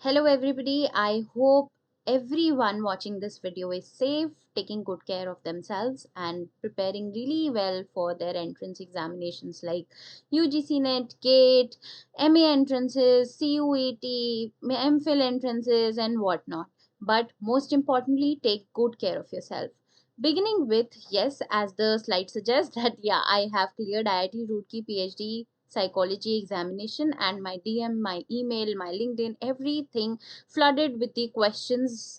Hello everybody, I hope everyone watching this video is safe, taking good care of themselves and preparing really well for their entrance examinations like UGC NET, GATE, MA entrances, CUET, MPhil entrances and whatnot. But most importantly, take good care of yourself. Beginning with, yes, as the slide suggests that I have cleared IIT Roorkee PhD psychology examination and my DM, my email, my LinkedIn, everything flooded with the questions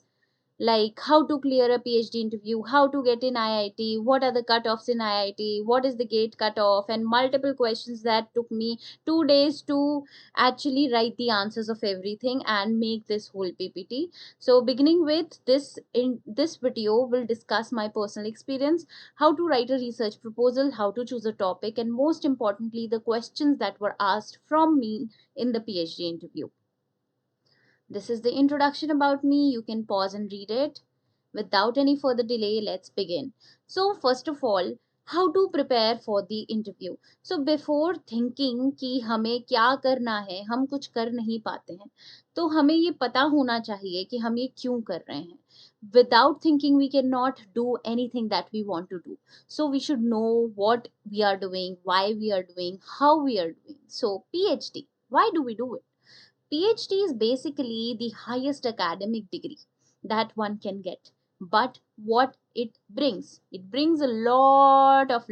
like how to clear a PhD interview, how to get in IIT, what are the cutoffs in IIT, what is the gate cutoff, and multiple questions that took me 2 days to actually write the answers of everything and make this whole PPT. So beginning with this, in this video will discuss my personal experience, how to write a research proposal, how to choose a topic, and most importantly the questions that were asked from me in the PhD interview. This is the introduction about me. You can pause and read it. Without any further delay, let's begin. So, first of all, how to prepare for the interview. So, before thinking कि हमें क्या करना है, हम कुछ कर नहीं पाते हैं, तो हमें ये पता होना चाहिए कि हम ये क्यों कर रहे हैं. Without thinking, we cannot do anything that we want to do. So, we should know what we are doing, why we are doing, how we are doing. So, PhD. Why do we do it? PhD is basically the highest academic degree that one can get. But what it brings a lot of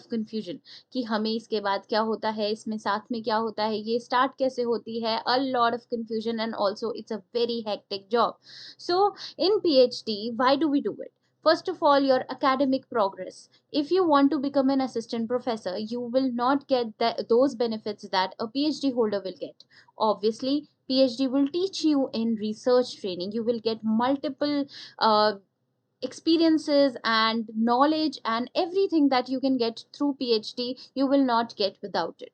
confusion कि हमें इसके बाद क्या होता है, इसमें साथ में क्या होता है, ये start कैसे होती है, a lot of confusion and also it's a very hectic job. So in PhD, why do we do it? First of all, your academic progress. If you want to become an assistant professor, you will not get those benefits that a PhD holder will get. Obviously, PhD will teach you in research training. You will get multiple experiences and knowledge and everything that you can get through PhD, you will not get without it.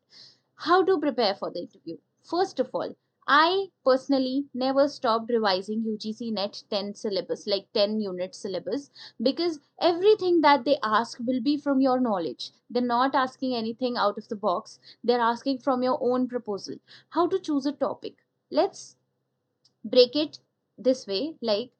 How to prepare for the interview? First of all, I personally never stopped revising UGC NET 10 syllabus, like 10 unit syllabus, because everything that they ask will be from your knowledge. They're not asking anything out of the box. They're asking from your own proposal. How to choose a topic? Let's break it this way, like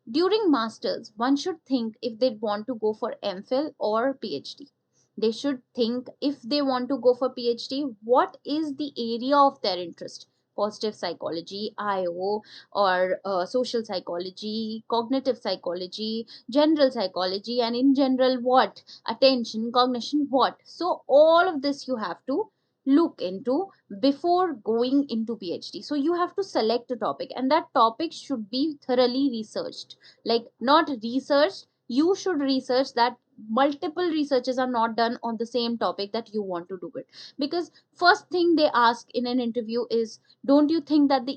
during masters, one should think if they want to go for MPhil or PhD. They should think if they want to go for PhD, what is the area of their interest? Positive psychology, IO, or social psychology, cognitive psychology, general psychology, and in general, what? Attention, cognition, what? So, all of this you have to look into before going into PhD. So you have to select a topic and that topic should be thoroughly researched. Like not researched, you should research that multiple researches are not done on the same topic that you want to do it, because first thing they ask in an interview is, don't you think that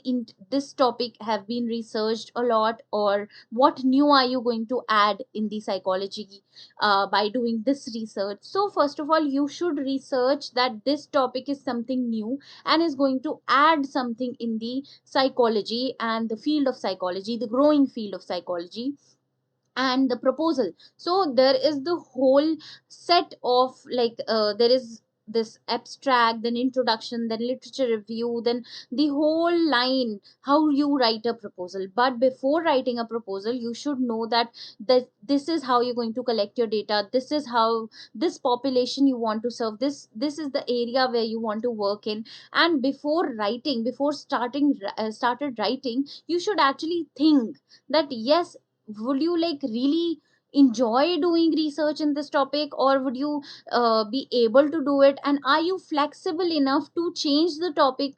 this topic have been researched a lot, or what new are you going to add in the psychology by doing this research. So first of all, you should research that this topic is something new and is going to add something in the psychology and the field of psychology, the growing field of psychology, and the proposal. So there is the whole set of there is this abstract, then introduction, then literature review, then the whole line how you write a proposal. But before writing a proposal, you should know that this is how you're going to collect your data, this is how this population you want to serve, this is the area where you want to work in. And before writing, before started writing, you should actually think that yes, would you like really enjoy doing research in this topic, or would you be able to do it, and are you flexible enough to change the topic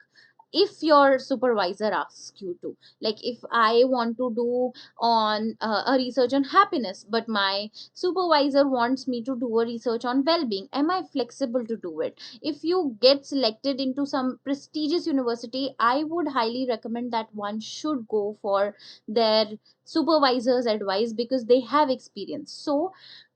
if your supervisor asks you to. Like if I want to do on a research on happiness, but my supervisor wants me to do a research on well-being, am I flexible to do it? If you get selected into some prestigious university, I would highly recommend that one should go for their supervisor's advice because they have experience. So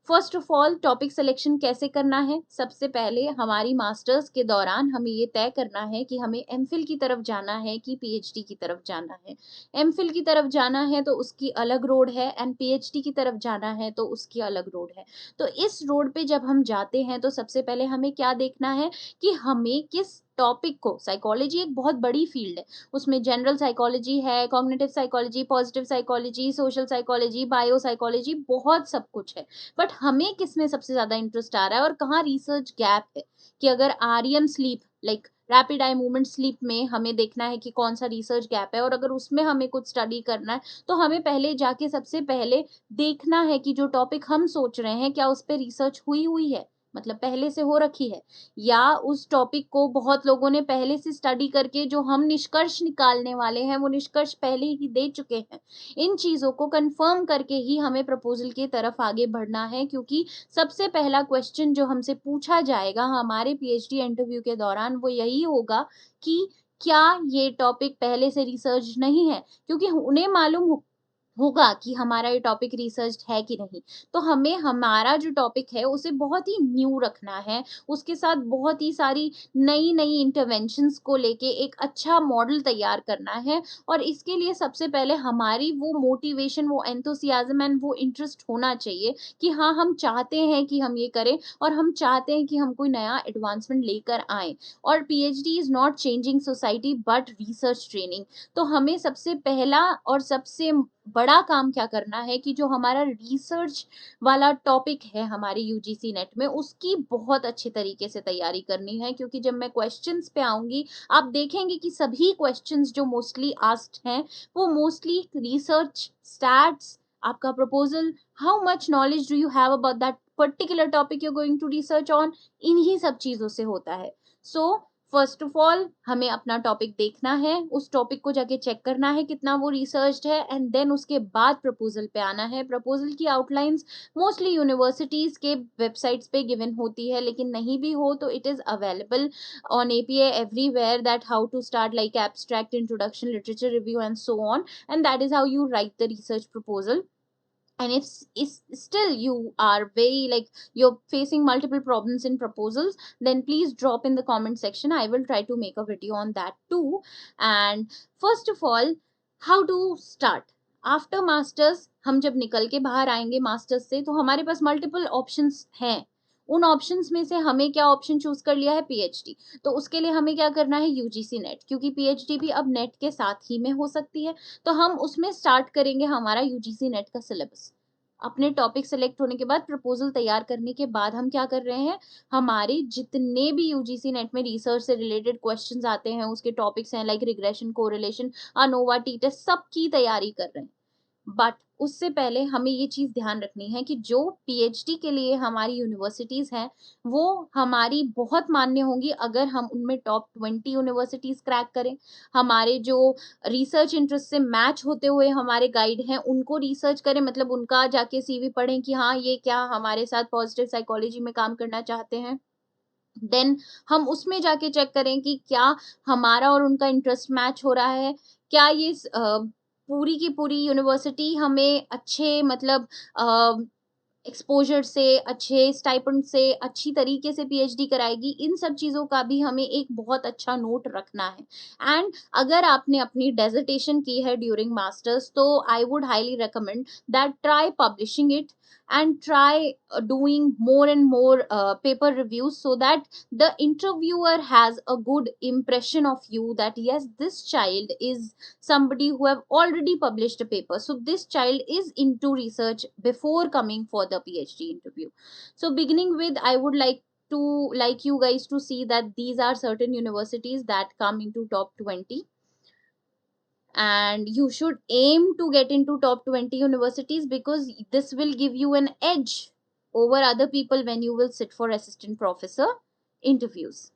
first of all topic selection कैसे करना है? सबसे पहले हमारी masters के दौरान हमें ये तय करना है कि हमें एमफिल की तरफ जाना है कि पीएचडी की तरफ जाना है. एमफिल की तरफ जाना है तो उसकी अलग रोड है एंड पीएचडी की तरफ जाना है तो उसकी अलग रोड है. तो इस रोड पे जब हम जाते हैं तो सबसे पहले हमें क्या देखना है कि हमें किस टॉपिक को, साइकोलॉजी एक बहुत बड़ी फील्ड है, उसमें जनरल साइकोलॉजी है, cognitive psychology, positive psychology, social psychology, bio psychology, बहुत सब कुछ है। बट हमें किस में सबसे ज़्यादा इंटरेस्ट आ रहा है और कहाँ रिसर्च गैप है, कि अगर REM sleep like rapid eye movement sleep में हमें देखना है कि कौन सा रिसर्च गैप है, और अगर उसमें हमें कुछ स्टडी करना है तो हमें पहले जाके सबसे पहले देखना है कि जो टॉपिक हम सोच रहे हैं क्या उस पे रिसर्च हुई है, मतलब पहले से हो रखी है, या उस टॉपिक को बहुत लोगों ने पहले से स्टडी करके जो हम निष्कर्ष निकालने वाले हैं वो निष्कर्ष पहले ही दे चुके हैं। इन चीज़ों को कंफर्म करके ही हमें प्रपोजल की तरफ आगे बढ़ना है, क्योंकि सबसे पहला क्वेश्चन जो हमसे पूछा जाएगा हमारे पीएचडी इंटरव्यू के दौरान वो यही होगा कि क्या ये टॉपिक पहले से रिसर्च नहीं है, क्योंकि उन्हें मालूम होगा कि हमारा ये टॉपिक रिसर्च्ड है कि नहीं। तो हमें हमारा जो टॉपिक है उसे बहुत ही न्यू रखना है, उसके साथ बहुत ही सारी नई-नई इंटरवेंशंस को लेके एक अच्छा मॉडल तैयार करना है, और इसके लिए सबसे पहले हमारी वो मोटिवेशन, वो एंथुसियाज़्म एंड वो इंटरेस्ट होना चाहिए कि हाँ, हम चाहते हैं कि हम ये करें और हम चाहते हैं कि हम कोई नया एडवांसमेंट लेकर आएँ। और PhD is not changing society but research training. तो हमें सबसे पहला और सबसे बड़ा काम क्या करना है कि जो हमारा रिसर्च वाला टॉपिक है हमारे यूजीसी नेट में, उसकी बहुत अच्छे तरीके से तैयारी करनी है, क्योंकि जब मैं क्वेश्चंस पे आऊँगी, आप देखेंगे कि सभी क्वेश्चंस जो मोस्टली आस्क्ड हैं, वो मोस्टली रिसर्च, स्टैट्स, आपका proposal, how much knowledge do you have about that particular topic you are going to research on, इन्हीं सब चीज़ों से होता है। सो फर्स्ट ऑफ ऑल हमें अपना टॉपिक देखना है, उस टॉपिक को जाके चेक करना है कितना वो रिसर्च्ड है, एंड देन उसके बाद प्रपोज़ल पे आना है। प्रपोज़ल की आउटलाइन्स मोस्टली यूनिवर्सिटीज़ के वेबसाइट्स पे गिवन होती है, लेकिन नहीं भी हो तो it is available on API everywhere, that how to start like abstract, introduction, literature review and so on, and that is how you write the research proposal. And if still you are very like you're facing multiple problems in proposals, then please drop in the comment section. I will try to make a video on that too. And first of all, how to start after masters, हम जब निकल के बाहर आएंगे masters से तो हमारे पास multiple options हैं। उन ऑप्शंस में से हमें क्या ऑप्शन चूज कर लिया है, पीएचडी। तो उसके लिए हमें क्या करना है, यूजीसी नेट, क्योंकि पीएचडी भी अब नेट के साथ ही में हो सकती है। तो हम उसमें स्टार्ट करेंगे हमारा यूजीसी नेट का सिलेबस। अपने टॉपिक सेलेक्ट होने के बाद प्रपोजल तैयार करने के बाद हम क्या कर रहे हैं, हमारे जितने भी यूजीसी नेट में रिसर्च से रिलेटेड क्वेश्चंस आते हैं, उसके टॉपिक्स हैं like regression, correlation, ANOVA, t test, सबकी तैयारी कर रहे हैं। बट उससे पहले हमें ये चीज़ ध्यान रखनी है कि जो पीएचडी के लिए हमारी यूनिवर्सिटीज़ हैं, वो हमारी बहुत मान्य होंगी अगर हम उनमें टॉप 20 यूनिवर्सिटीज़ क्रैक करें। हमारे जो रिसर्च इंटरेस्ट से मैच होते हुए हमारे गाइड हैं, उनको रिसर्च करें, मतलब उनका जाके सीवी पढ़ें कि हाँ, ये क्या हमारे साथ पॉजिटिव साइकोलॉजी में काम करना चाहते हैं। देन हम उसमें जाके चेक करें कि क्या हमारा और उनका इंटरेस्ट मैच हो रहा है। क्या ये पूरी की पूरी यूनिवर्सिटी हमें अच्छे मतलब एक्सपोज़र से, अच्छे स्टाइपेंड से, अच्छी तरीके से पीएचडी कराएगी, इन सब चीज़ों का भी हमें एक बहुत अच्छा नोट रखना है। एंड अगर आपने अपनी डिसर्टेशन की है ड्यूरिंग मास्टर्स, तो I would highly recommend that try publishing it and try doing more and more paper reviews, so that the interviewer has a good impression of you, that yes, this child is somebody who have already published a paper, so this child is into research before coming for the phd interview. So beginning with, I would like you guys to see that these are certain universities that come into top 20, and you should aim to get into top 20 universities, because this will give you an edge over other people when you will sit for assistant professor interviews.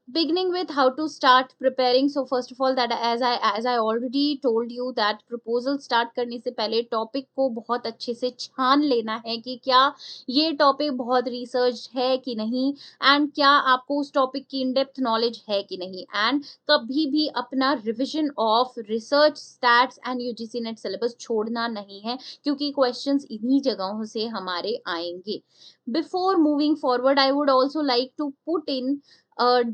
Beginning with how to start preparing, so first of all, that as I already told you that proposal start करने से पहले topic को बहुत अच्छे से छान लेना है कि क्या ये टॉपिक बहुत रिसर्च है कि नहीं, एंड क्या आपको उस टॉपिक की इन डेप्थ नॉलेज है कि नहीं। एंड कभी भी अपना revision of research, stats and UGC net syllabus छोड़ना नहीं है, क्योंकि क्वेश्चंस इन्हीं जगहों से हमारे आएंगे। Before moving forward, I would also like to put in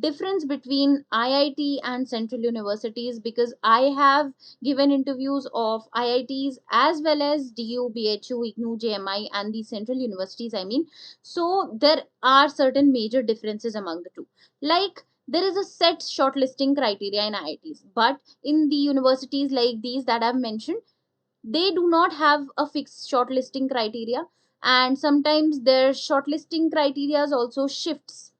difference between IIT and central universities, because I have given interviews of IITs as well as DU, BHU, IGNOU, JMI, and the central universities, I mean. So there are certain major differences among the two. Like, there is a set shortlisting criteria in IITs, but in the universities like these that I've mentioned, they do not have a fixed shortlisting criteria, and sometimes their shortlisting criteria also shifts,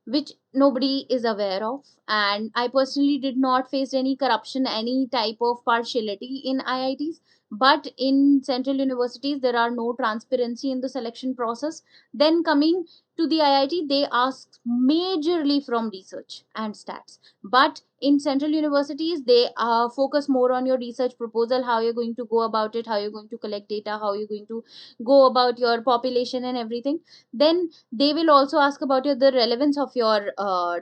which nobody is aware of. And I personally did not face any corruption, any type of partiality in IITs. But in central universities, there are no transparency in the selection process. Then coming to the IIT, they ask majorly from research and stats. But in central universities, they focus more on your research proposal, how you're going to go about it, how you're going to collect data, how you're going to go about your population and everything. Then they will also ask about the relevance of your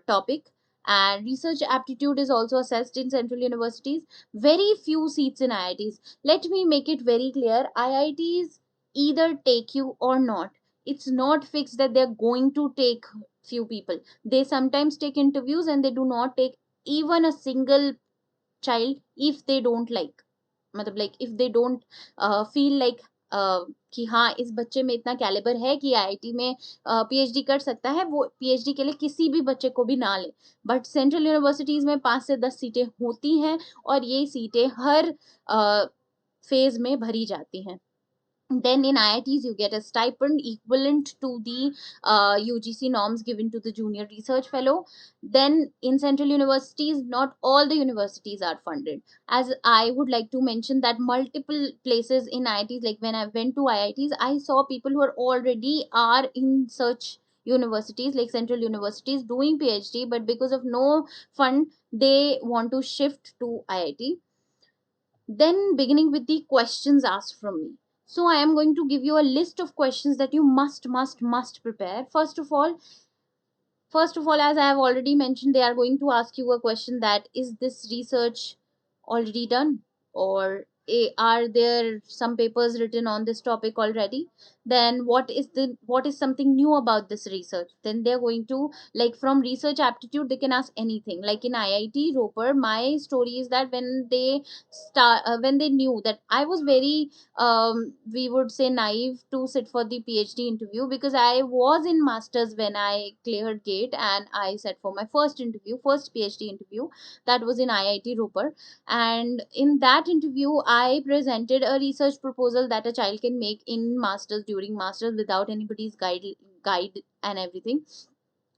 topic, and research aptitude is also assessed in central universities. Very few seats in IITs. Let me make it very clear, IITs either take you or not. It's not fixed that they're going to take few people. They sometimes take interviews and they do not take even a single child if they don't like, मतलब like if they don't feel like कि हाँ इस बच्चे में इतना calibre है कि IIT में पीएचडी कर सकता है, वो पीएचडी के लिए किसी भी बच्चे को भी ना ले. बट सेंट्रल यूनिवर्सिटीज में 5 से 10 सीटें होती हैं, और ये सीटें हर फेज में भरी जाती हैं. Then in IITs, you get a stipend equivalent to the UGC norms given to the junior research fellow. Then in central universities, not all the universities are funded. As I would like to mention that multiple places in IITs, like when I went to IITs, I saw people who are in such universities like central universities doing PhD, but because of no fund, they want to shift to IIT. Then beginning with the questions asked from me. So I am going to give you a list of questions that you must prepare. First of all, as I have already mentioned, they are going to ask you a question that is this research already done, or are there some papers written on this topic already? Then what is something new about this research? Then they're going to, like, from research aptitude, they can ask anything. Like in IIT Roper, my story is that when they knew that I was very we would say naive to sit for the PhD interview, because I was in masters when I cleared gate, and I sat for my first PhD interview. That was in IIT Roper, and in that interview I presented a research proposal that a child can make in masters, during masters, without anybody's guide and everything.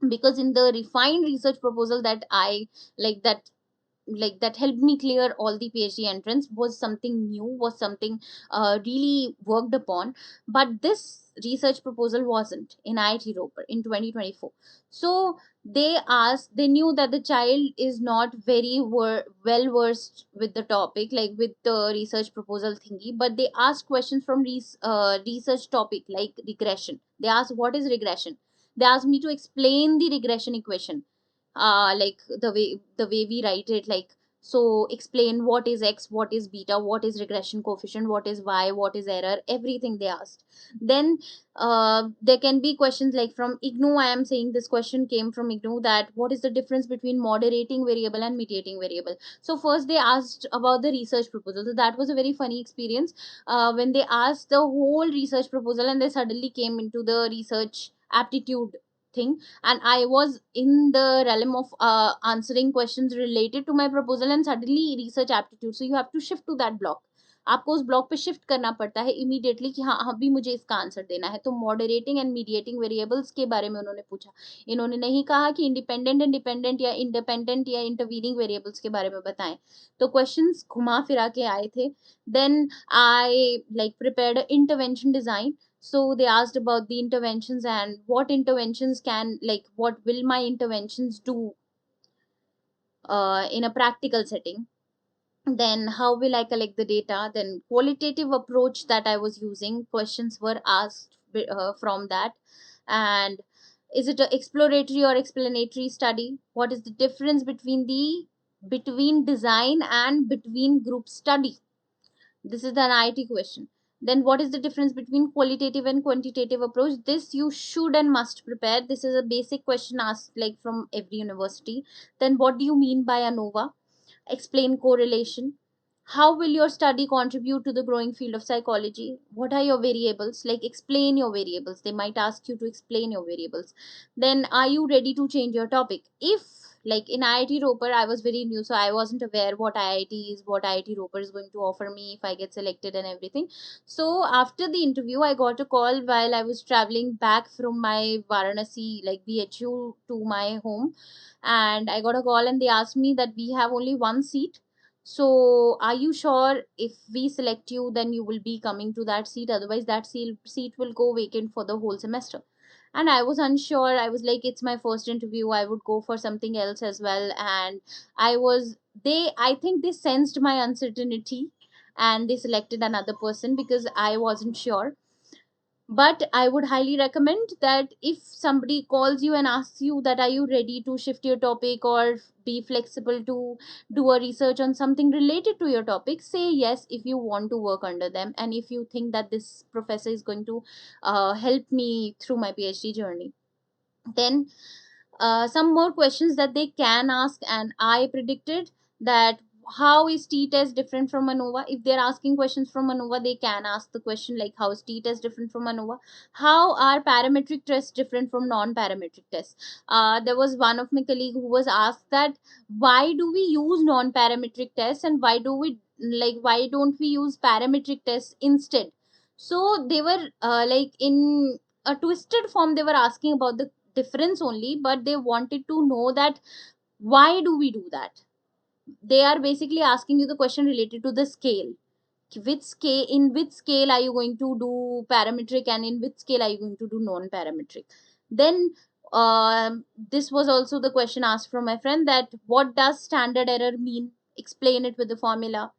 Because in the refined research proposal that I like that helped me clear all the PhD entrance, was something new, was something really worked upon. But this research proposal wasn't in IIT Roper in 2024. So they knew that the child is not very well versed with the topic, like with the research proposal thingy, but they asked questions from research topic like regression. They asked what is regression. They asked me to explain the regression equation, like the way we write it, like, so explain what is x, what is beta, what is regression coefficient, what is y, what is error, everything they asked. Then there can be questions like from IGNOU. I am saying this question came from IGNOU, that what is the difference between moderating variable and mediating variable. So first they asked about the research proposal. So that was a very funny experience, when they asked the whole research proposal and they suddenly came into the research aptitude thing, and I was in the realm of answering questions related to my proposal, and suddenly research aptitude. So you have to shift to that block. आपको उस block पे shift करना पड़ता है immediately कि हाँ अभी मुझे इसका आंसर देना है. तो मॉडरेटिंग एंड मीडिएटिंग वेरिएबल्स के बारे में उन्होंने पूछा. इन्होंने नहीं कहा कि इंडिपेंडेंट एंड डिपेंडेंट या इंडिपेंडेंट या इंटरवीनिंग वेरिएबल्स के बारे में बताएं. तो क्वेश्चंस घुमा फिरा के आए थे. Then I like prepared intervention design. So they asked about the interventions and what interventions what will my interventions do in a practical setting. Then how will I collect the data? Then qualitative approach that I was using, questions were asked from that. And is it an exploratory or explanatory study? What is the difference between design and between group study? This is an IT question. Then what is the difference between qualitative and quantitative approach? This you should and must prepare. This is a basic question asked like from every university. Then what do you mean by ANOVA? Explain correlation. How will your study contribute to the growing field of psychology? What are your variables? Like explain your variables. They might ask you to explain your variables. Then are you ready to change your topic? If like in IIT Roper, I was very new, so I wasn't aware what IIT is, what IIT Roper is going to offer me if I get selected and everything. So after the interview, I got a call while I was traveling back from my Varanasi, like BHU, to my home, and I got a call and they asked me that we have only one seat. So are you sure if we select you, then you will be coming to that seat? Otherwise, that seat will go vacant for the whole semester. And I was unsure. I was like, it's my first interview. I would go for something else as well. And I think they sensed my uncertainty and they selected another person because I wasn't sure. But I would highly recommend that if somebody calls you and asks you that are you ready to shift your topic or be flexible to do a research on something related to your topic, say yes if you want to work under them and if you think that this professor is going to help me through my PhD journey. Then some more questions that they can ask, and I predicted that how is t-test different from ANOVA. If they're asking questions from ANOVA, they can ask the question like how is t-test different from ANOVA. How are parametric tests different from non-parametric tests? There was one of my colleague who was asked that why do we use non-parametric tests and why don't we use parametric tests instead? So they were like in a twisted form, they were asking about the difference only, but they wanted to know that why do we do that. They are basically asking you the question related to the scale. Which scale, in which scale are you going to do parametric and in which scale are you going to do non-parametric? Then this was also the question asked from my friend that what does standard error mean? Explain it with the formula.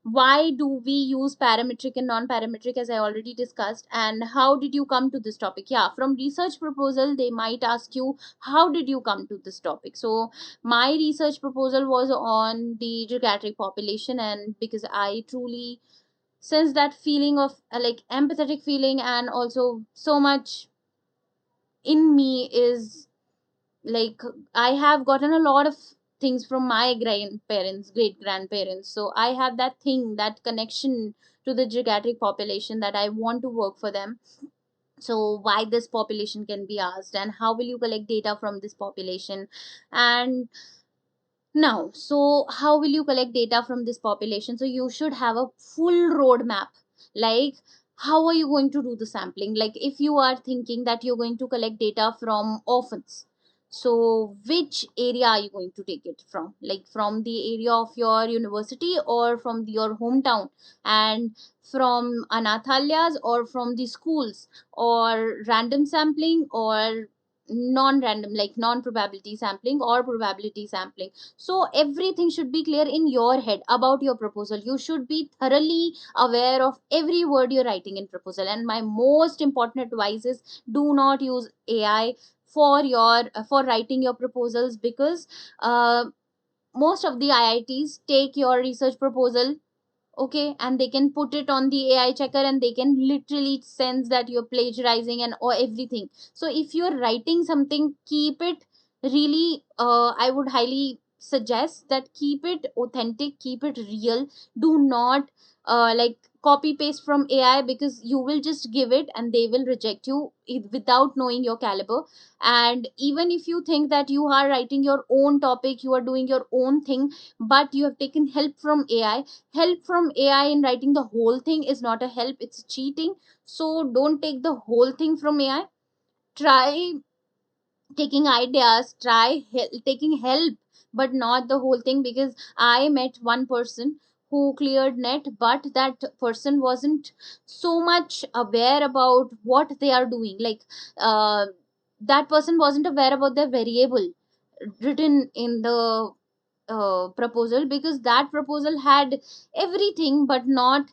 Why do we use parametric and non-parametric, as I already discussed, and how did you come to this topic? Yeah, from research proposal they might ask you how did you come to this topic. So my research proposal was on the geriatric population, and because I truly sense that feeling of like empathetic feeling, and also so much in me is like I have gotten a lot of things from my grandparents, great grandparents. So I have that thing, that connection to the geriatric population, that I want to work for them. So why this population can be asked, and how will you collect data from this population? And now, so how will you collect data from this population? So you should have a full roadmap. Like, how are you going to do the sampling? Like, if you are thinking that you're going to collect data from orphans, so which area are you going to take it from? Like, from the area of your university or from your hometown, and from anathalyas or from the schools, or random sampling, or non-random, like non-probability sampling or probability sampling. So everything should be clear in your head about your proposal. You should be thoroughly aware of every word you're writing in proposal. And my most important advice is do not use AI for your for writing your proposals, because most of the IITs take your research proposal, okay, and they can put it on the AI checker and they can literally sense that you're plagiarizing and or everything. So if you're writing something, keep it really I would highly suggest that keep it authentic, keep it real. Do not like copy paste from AI, because you will just give it and they will reject you without knowing your caliber. And even if you think that you are writing your own topic, you are doing your own thing, but you have taken help from AI, help from AI in writing the whole thing is not a help, it's cheating. So don't take the whole thing from AI. Try taking ideas, taking help, but not the whole thing. Because I met one person who cleared net, but that person wasn't so much aware about what they are doing. Like uh, that person wasn't aware about the variable written in the proposal, because that proposal had everything but not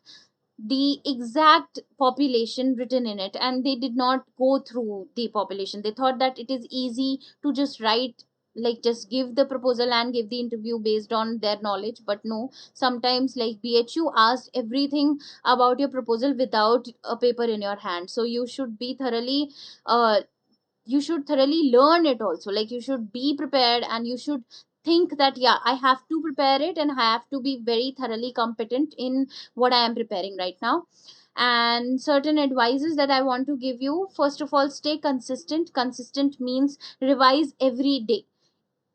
the exact population written in it, and they did not go through the population. They thought that it is easy to just write like just give the proposal and give the interview based on their knowledge. But no, sometimes like BHU asked everything about your proposal without a paper in your hand. So you should be thoroughly you should thoroughly learn it also. Like you should be prepared, and you should think that yeah, I have to prepare it, and I have to be very thoroughly competent in what I am preparing right now. And certain advices that I want to give you: first of all, stay consistent. Consistent means revise every day.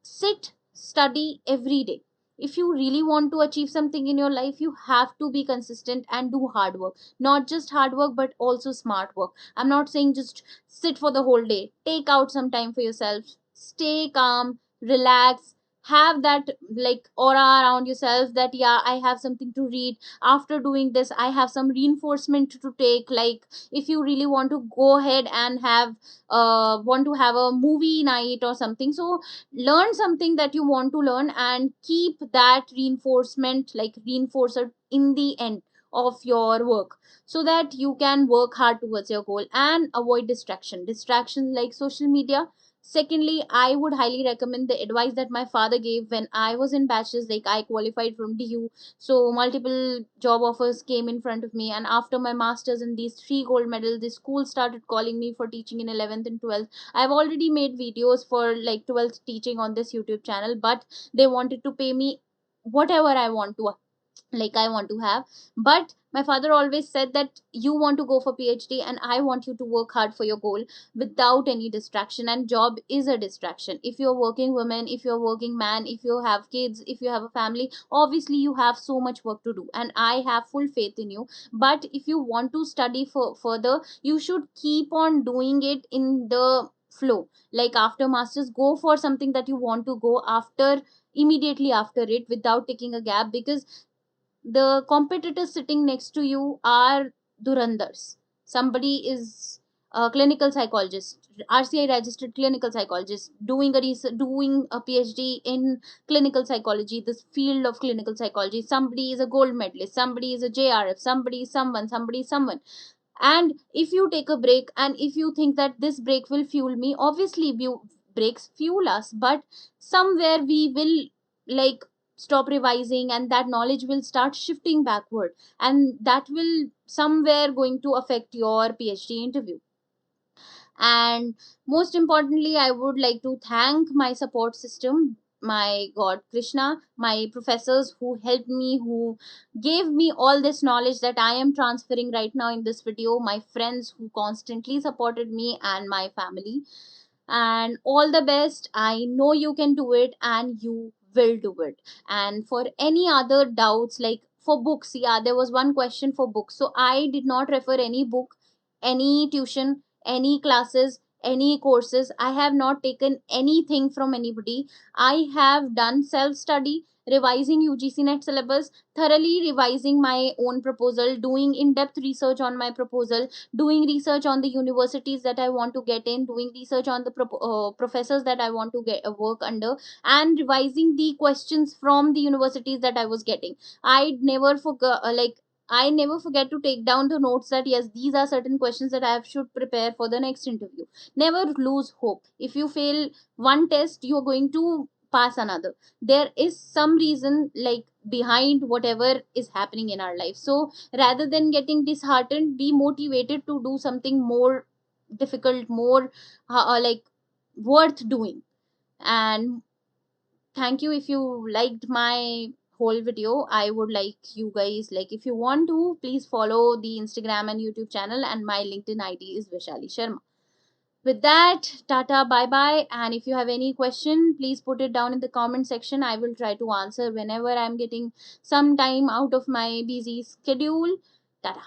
Sit, study every day. If you really want to achieve something in your life, you have to be consistent and do hard work. Not just hard work, but also smart work. I'm not saying just sit for the whole day. Take out some time for yourself. Stay calm, relax, have that like aura around yourself that yeah, I have something to read. After doing this, I have some reinforcement to take. Like if you really want to go ahead and have want to have a movie night or something, so learn something that you want to learn and keep that reinforcement, like reinforcer, in the end of your work, so that you can work hard towards your goal. And avoid distractions like social media. Secondly, I would highly recommend the advice that my father gave when I was in bachelor's. Like I qualified from DU, so multiple job offers came in front of me, and after my masters and these 3 gold medals, the school started calling me for teaching in 11th and 12th. I've already made videos for like 12th teaching on this YouTube channel, but they wanted to pay me whatever I want to, like I want to have. But my father always said that you want to go for PhD, and I want you to work hard for your goal without any distraction. And job is a distraction. If you're working woman, if you're working man, if you have kids, if you have a family, obviously you have so much work to do, and I have full faith in you. But if you want to study for further, you should keep on doing it in the flow. Like after masters, go for something that you want to go after, immediately after it, without taking a gap. Because the competitors sitting next to you are durandars. Somebody is a clinical psychologist, RCI registered clinical psychologist, doing a doing a PhD in clinical psychology, this field of clinical psychology. Somebody is a gold medalist, somebody is a JRF, somebody is someone, somebody is someone. And if you take a break, and if you think that this break will fuel me, obviously breaks fuel us, but somewhere we will like stop revising, and that knowledge will start shifting backward, and that will somewhere going to affect your PhD interview. And most importantly, I would like to thank my support system, my god Krishna, my professors who helped me, who gave me all this knowledge that I am transferring right now in this video, my friends who constantly supported me, and my family. And all the best. I know you can do it, and you will do it. And for any other doubts, like for books, yeah, there was one question for books. So I did not refer any book, any tuition, any classes, any courses. I have not taken anything from anybody. I have done self study, revising UGC net syllabus, thoroughly revising my own proposal, doing in depth research on my proposal, doing research on the universities that I want to get in, doing research on the professors that I want to get work under, and revising the questions from the universities that I was getting. I never forgot, I never forget to take down the notes that yes, these are certain questions that I should prepare for the next interview. Never lose hope. If you fail one test, you are going to pass another. There is some reason like behind whatever is happening in our life. So rather than getting disheartened, be motivated to do something more difficult, more like worth doing. And thank you. If you liked my whole video, I would like you guys, like if you want to, please follow the Instagram and YouTube channel, and my LinkedIn ID is Vishali Sharma. With that, tata, bye bye. And if you have any question, please put it down in the comment section. I will try to answer whenever I'm getting some time out of my busy schedule. Tata.